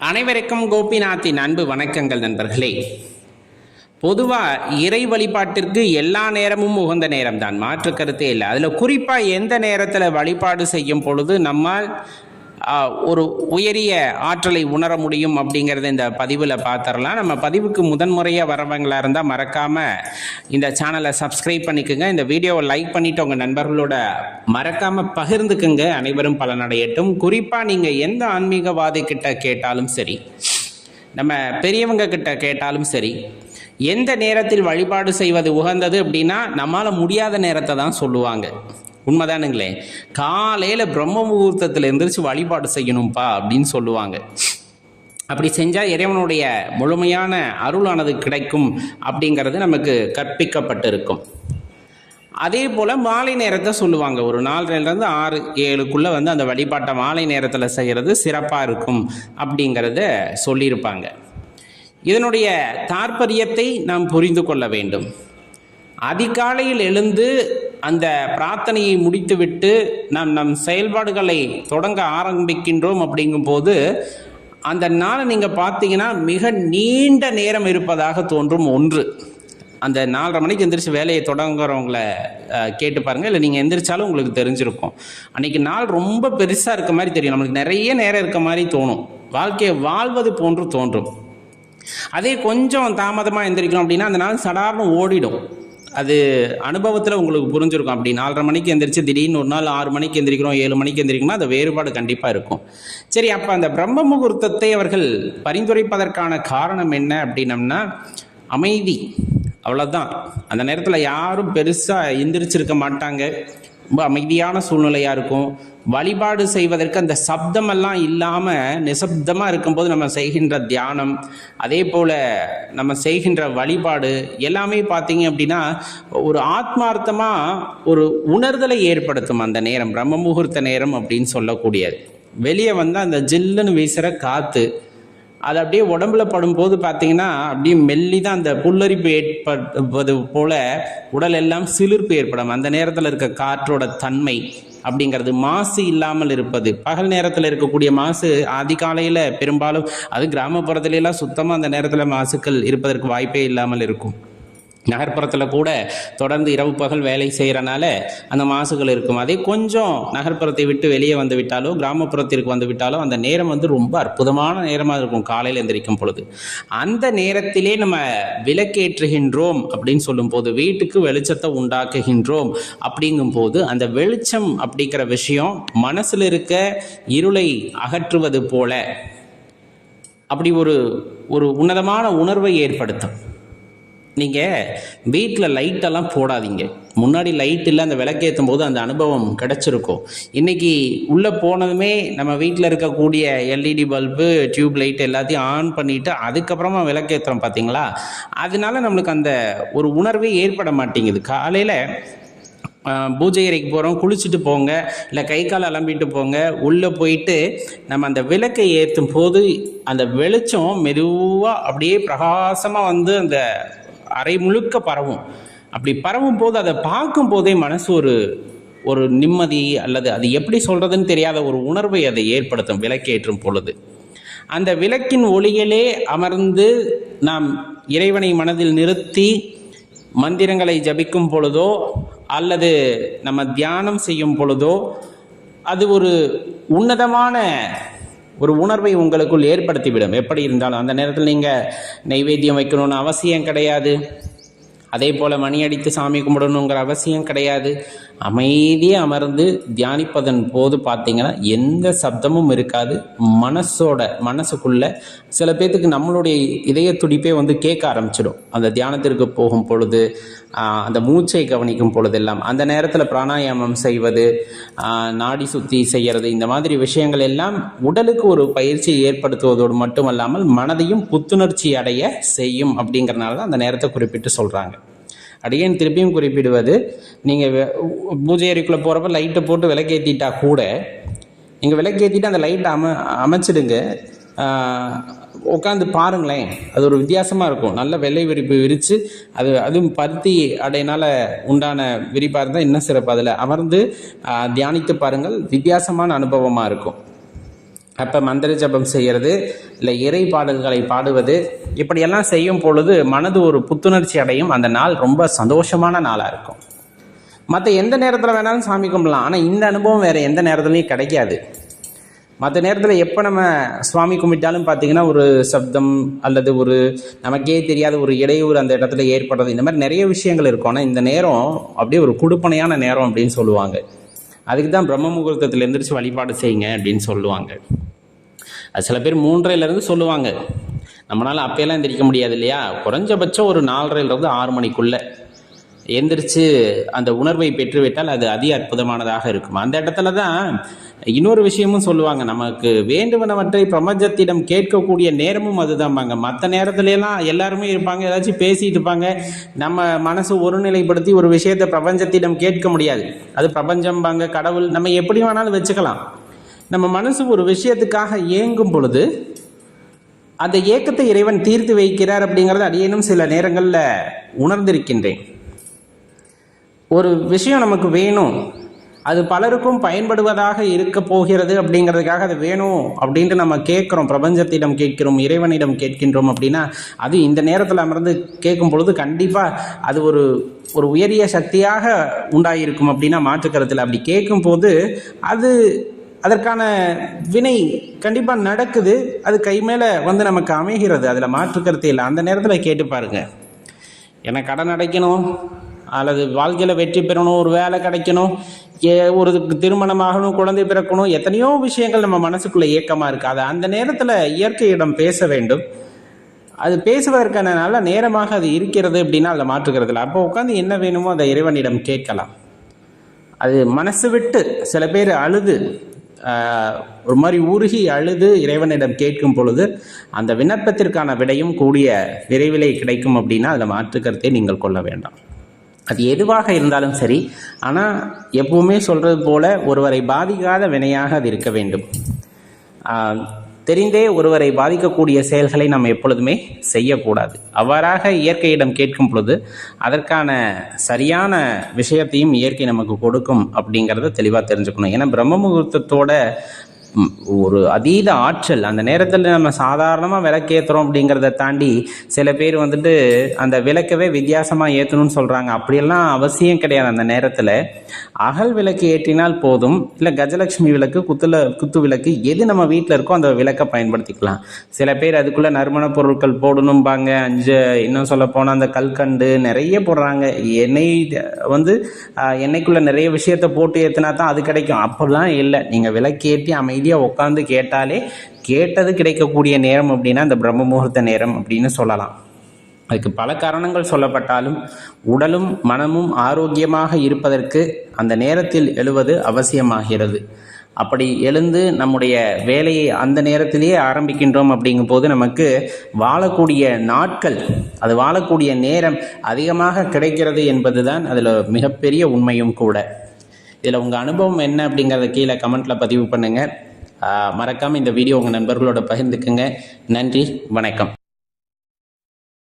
அனைவருக்கும் கோபிநாத்தின் அன்பு வணக்கங்கள் நண்பர்களே. பொதுவாக இறை வழிபாட்டிற்கு எல்லா நேரமும் உகந்த நேரம் தான், மாற்று கருத்தே இல்லை. அதில் குறிப்பாக எந்த நேரத்தில் வழிபாடு செய்யும் பொழுது நம்மால் ஒரு உயரிய ஆற்றலை உணர முடியும் அப்படிங்கிறத இந்த பதிவில் பார்த்துடலாம். நம்ம பதிவுக்கு முதன்முறையாக வரவங்களாக இருந்தால் மறக்காமல் இந்த சேனலை சப்ஸ்கிரைப் பண்ணிக்கோங்க. இந்த வீடியோவை லைக் பண்ணிவிட்டு உங்கள் நண்பர்களோட மறக்காமல் பகிர்ந்துக்குங்க. அனைவரும் பலனடையட்டும். குறிப்பாக நீங்கள் எந்த ஆன்மீகவாதி கிட்ட கேட்டாலும் சரி, நம்ம பெரியவங்க கிட்ட கேட்டாலும் சரி, எந்த நேரத்தில் வழிபாடு செய்வது உகந்தது அப்படின்னா நம்மளால் முடியாத நேரத்தை தான் சொல்லுவாங்க. உண்மைதானுங்களே. காலையில் பிரம்ம முகூர்த்தத்தில் எந்திரிச்சு வழிபாடு செய்யணும்ப்பா அப்படின்னு சொல்லுவாங்க. அப்படி செஞ்சால் இறைவனுடைய முழுமையான அருளானது கிடைக்கும் அப்படிங்கிறது நமக்கு கற்பிக்கப்பட்டிருக்கும். அதே போல் மாலை நேரத்தை சொல்லுவாங்க. ஒரு 4:30 6 7க்குள்ளே அந்த வழிபாட்டை மாலை நேரத்தில் செய்கிறது சிறப்பாக இருக்கும் அப்படிங்கிறத சொல்லியிருப்பாங்க. இதனுடைய தாற்பயத்தை நாம் புரிந்து கொள்ள வேண்டும். அதிகாலையில் எழுந்து அந்த பிரார்த்தனையை முடித்துவிட்டு நம் செயல்பாடுகளை தொடங்க ஆரம்பிக்கின்றோம். அப்படிங்கும்போது அந்த நாளை நீங்கள் பார்த்தீங்கன்னா மிக நீண்ட நேரம் இருப்பதாக தோன்றும். ஒன்று, அந்த 4:30 மணிக்கு எந்திரிச்சு வேலையை தொடங்குறவங்கள கேட்டு பாருங்கள், இல்லை நீங்கள் எந்திரிச்சாலும் உங்களுக்கு தெரிஞ்சிருக்கும். அன்றைக்கி நாள் ரொம்ப பெருசாக இருக்க மாதிரி தெரியும், நம்மளுக்கு நிறைய நேரம் இருக்க மாதிரி தோணும், வாழ்க்கையை வாழ்வது போன்று தோன்றும். அதே கொஞ்சம் தாமதமாக எந்திரிக்கிறோம் அப்படின்னா அந்த நாள் சடார்னு ஓடிடும். அது அனுபவத்தில் உங்களுக்கு புரிஞ்சிருக்கும். அப்படி 4:30 மணிக்கு எந்திரிச்சு திடீர்னு ஒரு நாள் 6 மணிக்கு எந்திரிக்கிறோம், 7 மணிக்கு எந்திரிக்கணும்னா அந்த வேறுபாடு கண்டிப்பாக இருக்கும். சரி, அப்போ அந்த பிரம்ம முகூர்த்தத்தை அவர்கள் பரிந்துரைப்பதற்கான காரணம் என்ன அப்படின்னம்னா அமைதி, அவ்வளோதான். அந்த நேரத்தில் யாரும் பெருசாக எந்திரிச்சிருக்க மாட்டாங்க, ரொம்ப அமைதியான சூழ்நிலையாக இருக்கும். வழிபாடு செய்வதற்கு அந்த சப்தமெல்லாம் இல்லாமல் நிசப்தமாக இருக்கும்போது நம்ம செய்கின்ற தியானம், அதே போல் நம்ம செய்கின்ற வழிபாடு எல்லாமே பார்த்தீங்க அப்படின்னா ஒரு ஆத்மார்த்தமாக ஒரு உணர்தலை ஏற்படுத்தும். அந்த நேரம் பிரம்ம முகூர்த்த நேரம் அப்படின்னு சொல்லக்கூடியது. வெளியே அந்த ஜில்லுன்னு வீசுகிற காற்று அது அப்படியே உடம்புல படும்போது பார்த்தீங்கன்னா அப்படியே மெல்லி தான் அந்த புல்லரிப்பு ஏற்படுவது போல உடல் எல்லாம் சிலிர்ப்பு ஏற்படும். அந்த நேரத்தில் இருக்க காற்றோட தன்மை அப்படிங்கிறது மாசு இல்லாமல் இருப்பது. பகல் நேரத்தில் இருக்கக்கூடிய மாசு அதிகாலையில் பெரும்பாலும், அது கிராமப்புறத்துலாம் சுத்தமாக அந்த நேரத்தில் மாசுக்கள் இருப்பதற்கு வாய்ப்பே இல்லாமல் இருக்கும். நகர்ப்புறத்தில் கூட தொடர்ந்து இரவு பகல் வேலை செய்கிறனால அந்த மாசுகள் இருக்கும். அதே கொஞ்சம் நகர்ப்புறத்தை விட்டு வெளியே வந்து விட்டாலோ கிராமப்புறத்திற்கு வந்து விட்டாலோ அந்த நேரம் ரொம்ப அற்புதமான நேரமாக இருக்கும். காலையில் எந்திரிக்கும் பொழுது அந்த நேரத்திலே நம்ம விளக்கேற்றுகின்றோம் அப்படின்னு சொல்லும்போது, வீட்டுக்கு வெளிச்சத்தை உண்டாக்குகின்றோம் அப்படிங்கும்போது அந்த வெளிச்சம் அப்படிங்கிற விஷயம் மனசில் இருக்க இருளை அகற்றுவது போல அப்படி ஒரு உன்னதமான உணர்வை ஏற்படுத்தும். நீங்கள் வீட்டில் லைட்டெல்லாம் போடாதீங்க. முன்னாடி லைட் இல்லை, அந்த விளக்கேற்றும் போது அந்த அனுபவம் கிடச்சிருக்கும். இன்றைக்கி உள்ளே போனதுமே நம்ம வீட்டில் இருக்கக்கூடிய எல்இடி பல்பு, டியூப் லைட் எல்லாத்தையும் ஆன் பண்ணிவிட்டு அதுக்கப்புறமா விளக்கேற்றுறோம் பார்த்தீங்களா? அதனால நம்மளுக்கு அந்த ஒரு உணர்வே ஏற்பட மாட்டேங்குது. காலையில் பூஜை அறைக்கு போகிறோம், குளிச்சுட்டு போங்க, இல்லை கை கால் அலம்பிட்டு போங்க. உள்ளே போயிட்டு நம்ம அந்த விளக்கை ஏற்றும் போது அந்த வெளிச்சம் மெதுவாக அப்படியே பிரகாசமாக அந்த அறை முழுக்க பரவும். அப்படி பரவும் போது அதை பார்க்கும் போதே மனசு ஒரு நிம்மதி, அல்லது அது எப்படி சொல்கிறதுன்னு தெரியாத ஒரு உணர்வை அதை ஏற்படுத்தும். விளக்கேற்றும் பொழுது அந்த விளக்கின் ஒளியிலே அமர்ந்து நாம் இறைவனை மனதில் நிறுத்தி மந்திரங்களை ஜபிக்கும் பொழுதோ அல்லது நம்ம தியானம் செய்யும் பொழுதோ அது ஒரு உன்னதமான ஒரு உணர்வை உங்களுக்குள் ஏற்படுத்திவிடும். எப்படி இருந்தாலும் அந்த நேரத்தில் நீங்கள் நைவேத்தியம் வைக்கணும்னு அவசியம் கிடையாது. அதே போல் மணி அடித்து சாமி கும்பிடணுங்கிற அவசியம் கிடையாது. அமைதியாக அமர்ந்து தியானிப்பதன் போது பார்த்தீங்கன்னா எந்த சப்தமும் இருக்காது. மனசுக்குள்ள சில பேர்த்துக்கு நம்மளுடைய இதய துடிப்பே கேட்க ஆரம்பிச்சிடும். அந்த தியானத்திற்கு போகும் பொழுது, அந்த மூச்சை கவனிக்கும் பொழுதெல்லாம், அந்த நேரத்தில் பிராணாயாமம் செய்வது, நாடி சுத்தி செய்கிறது, இந்த மாதிரி விஷயங்கள் எல்லாம் உடலுக்கு ஒரு பயிற்சியை ஏற்படுத்துவதோடு மட்டுமல்லாமல் மனதையும் புத்துணர்ச்சி அடைய செய்யும். அப்படிங்கிறனால தான் அந்த நேரத்தை குறிப்பிட்டு சொல்கிறாங்க. அடியேன் திருப்பியும் குறிப்பிடுவது, நீங்கள் பூஜை அறைக்குள்ளே போகிறப்ப லைட்டை போட்டு விளக்கேற்றிட்டா கூட நீங்கள் விளக்கேற்றிட்டு அந்த லைட்டை அமைச்சிடுங்க, உட்காந்து பாருங்களேன். அது ஒரு வித்தியாசமாக இருக்கும். நல்ல வெள்ளை விரிப்பு விரித்து அதுவும் பருத்தி அடையினால் உண்டான விரிப்பாக இருந்தால் இன்னும் சிறப்பு. அதில் அமர்ந்து தியானித்து பாருங்கள், வித்தியாசமான அனுபவமாக இருக்கும். அப்போ மந்திர ஜபம் செய்கிறது, இல்லை இறை பாடல்களை பாடுவது, இப்படியெல்லாம் செய்யும் பொழுது மனது ஒரு புத்துணர்ச்சி அடையும். அந்த நாள் ரொம்ப சந்தோஷமான நாளாக இருக்கும். மற்ற எந்த நேரத்தில் வேணாலும் சாமி கும்பிடலாம், ஆனால் இந்த அனுபவம் வேறு எந்த நேரத்துலையும் கிடைக்காது. மற்ற நேரத்தில் எப்போ நம்ம சுவாமி கும்பிட்டாலும் பார்த்திங்கன்னா ஒரு சப்தம் அல்லது ஒரு நமக்கே தெரியாத ஒரு இடையூறு அந்த இடத்துல ஏற்படுறது, இந்த மாதிரி நிறைய விஷயங்கள் இருக்கும். ஆனால் இந்த நேரம் அப்படியே ஒரு குடுப்பனையான நேரம் அப்படின்னு சொல்லுவாங்க. அதுக்கு தான் பிரம்ம முகூர்த்தத்தில் எந்திரிச்சு வழிபாடு செய்யுங்க அப்படின்னு சொல்லுவாங்க. அது சில பேர் 3:30 சொல்லுவாங்க. நம்மளால் அப்போயெல்லாம் எந்திரிக்க முடியாது இல்லையா? குறைஞ்சபட்சம் ஒரு 4:30 6 மணிக்குள்ளே எந்திரிச்சு அந்த உணர்வை பெற்றுவிட்டால் அது அதி அற்புதமானதாக இருக்கும். அந்த இடத்துல தான் இன்னொரு விஷயமும் சொல்லுவாங்க, நமக்கு வேண்டுவனவற்றை பிரபஞ்சத்திடம் கேட்கக்கூடிய நேரமும் அதுதான்பாங்க. மற்ற நேரத்துலலாம் எல்லாருமே இருப்பாங்க, ஏதாச்சும் பேசிட்டு இருப்பாங்க. நம்ம மனசு ஒருநிலைப்படுத்தி ஒரு விஷயத்தை பிரபஞ்சத்திடம் கேட்க முடியாது. அது பிரபஞ்சம்பாங்க, கடவுள், நம்ம எப்படி வேணாலும் வச்சுக்கலாம். நம்ம மனசு ஒரு விஷயத்துக்காக ஏங்கும் பொழுது அந்த ஏக்கத்தை இறைவன் தீர்த்து வைக்கிறார் அப்படிங்கிறத அடியேனும் சில நேரங்களில் உணர்ந்திருக்கின்றேன். ஒரு விஷயம் நமக்கு வேணும், அது பலருக்கும் பயன்படுவதாக இருக்க போகிறது அப்படிங்கிறதுக்காக அது வேணும் அப்படின்ட்டு நம்ம கேட்குறோம், பிரபஞ்சத்திடம் கேட்கிறோம், இறைவனிடம் கேட்கின்றோம் அப்படின்னா அது இந்த நேரத்தில் அமர்ந்து கேட்கும் பொழுது கண்டிப்பாக அது ஒரு உயரிய சக்தியாக உண்டாயிருக்கும் அப்படின்னா மாற்றுக்கருத்தில். அப்படி கேட்கும்போது அதற்கான வினை கண்டிப்பாக நடக்குது, அது கை மேலே வந்து நமக்கு அமைகிறது, அதில் மாற்றுக்கருத்து இல்லை. அந்த நேரத்தில் கேட்டு பாருங்கள், எனக்கு கடன் அடைக்கணும் அல்லது வாழ்க்கையில் வெற்றி பெறணும், ஒரு வேலை கிடைக்கணும், ஒரு திருமணமாகணும், குழந்தை பிறக்கணும், எத்தனையோ விஷயங்கள் நம்ம மனசுக்குள்ளே ஏக்கமாக இருக்குது. அது அந்த நேரத்தில் இயற்கையிடம் பேச வேண்டும். அது பேசுவதற்கான நல்ல நேரமாக அது இருக்கிறது அப்படின்னா அதில் மாற்றுக்கிறதுல அப்போ உட்காந்து என்ன வேணுமோ அதை இறைவனிடம் கேட்கலாம். அது மனசு விட்டு சில பேர் அழுது ஒரு மாதிரி உருகி அழுது இறைவனிடம் கேட்கும் பொழுது அந்த விண்ணப்பத்திற்கான விடையும் கூடிய விரைவிலே கிடைக்கும் அப்படின்னா அதில் மாற்றுக்கருத்தை நீங்கள் கொள்ள வேண்டாம். அது எதுவாக இருந்தாலும் சரி, ஆனால் எப்பவுமே சொல்கிறது போல ஒருவரை பாதிக்காத வினையாக அது இருக்க வேண்டும். தெரிந்தே ஒருவரை பாதிக்கக்கூடிய செயல்களை நம்ம எப்பொழுதுமே செய்யக்கூடாது. அவ்வாறாக இயற்கையிடம் கேட்கும் பொழுது அதற்கான சரியான விஷயத்தையும் இயற்கை நமக்கு கொடுக்கும் அப்படிங்கிறத தெளிவாக தெரிஞ்சுக்கணும். ஏன்னா பிரம்ம முகூர்த்தத்தோட ஒரு அதீத ஆற்றல். அந்த நேரத்தில் நம்ம சாதாரணமாக விளக்கேற்றுறோம் அப்படிங்கிறத தாண்டி சில பேர் வந்துட்டு அந்த விளக்கவே வித்தியாசமாக ஏற்றணும்னு சொல்கிறாங்க. அப்படியெல்லாம் அவசியம் கிடையாது. அந்த நேரத்தில் அகல் விளக்கு ஏற்றினால் போதும், இல்லை கஜலட்சுமி விளக்கு, குத்து விளக்கு, எது நம்ம வீட்டில் இருக்கோ அந்த விளக்கை பயன்படுத்திக்கலாம். சில பேர் அதுக்குள்ளே நறுமண பொருட்கள் போடணும்பாங்க, இன்னும் சொல்ல போனால் அந்த கல்கண்டு நிறைய போடுறாங்க. எண்ணெய்க்குள்ளே நிறைய விஷயத்தை போட்டு ஏற்றினா தான் அது கிடைக்கும். அப்போல்லாம் இல்லை, நீங்கள் விளக்கு ஏற்றி அமைதியாக உட்காந்து கேட்டாலே கேட்டது கிடைக்கக்கூடிய நேரம் அப்படின்னா அந்த பிரம்ம முகூர்த்த நேரம் அப்படின்னு சொல்லலாம். அதுக்கு பல காரணங்கள் சொல்லப்பட்டாலும் உடலும் மனமும் ஆரோக்கியமாக இருப்பதற்கு அந்த நேரத்தில் எழுவது அவசியமாகிறது. அப்படி எழுந்து நம்முடைய வேலையை அந்த நேரத்திலேயே ஆரம்பிக்கின்றோம் அப்படிங்கும் போது நமக்கு வாழக்கூடிய நாட்கள், அது வாழக்கூடிய நேரம் அதிகமாக கிடைக்கிறது என்பது தான் அதில் மிகப்பெரிய உண்மையும் கூட. இதில் உங்கள் அனுபவம் என்ன அப்படிங்கிறத கீழே கமெண்ட்டில் பதிவு பண்ணுங்கள். மறக்காமல் இந்த வீடியோ உங்கள் நண்பர்களோட பகிர்ந்துக்குங்க. நன்றி, வணக்கம்.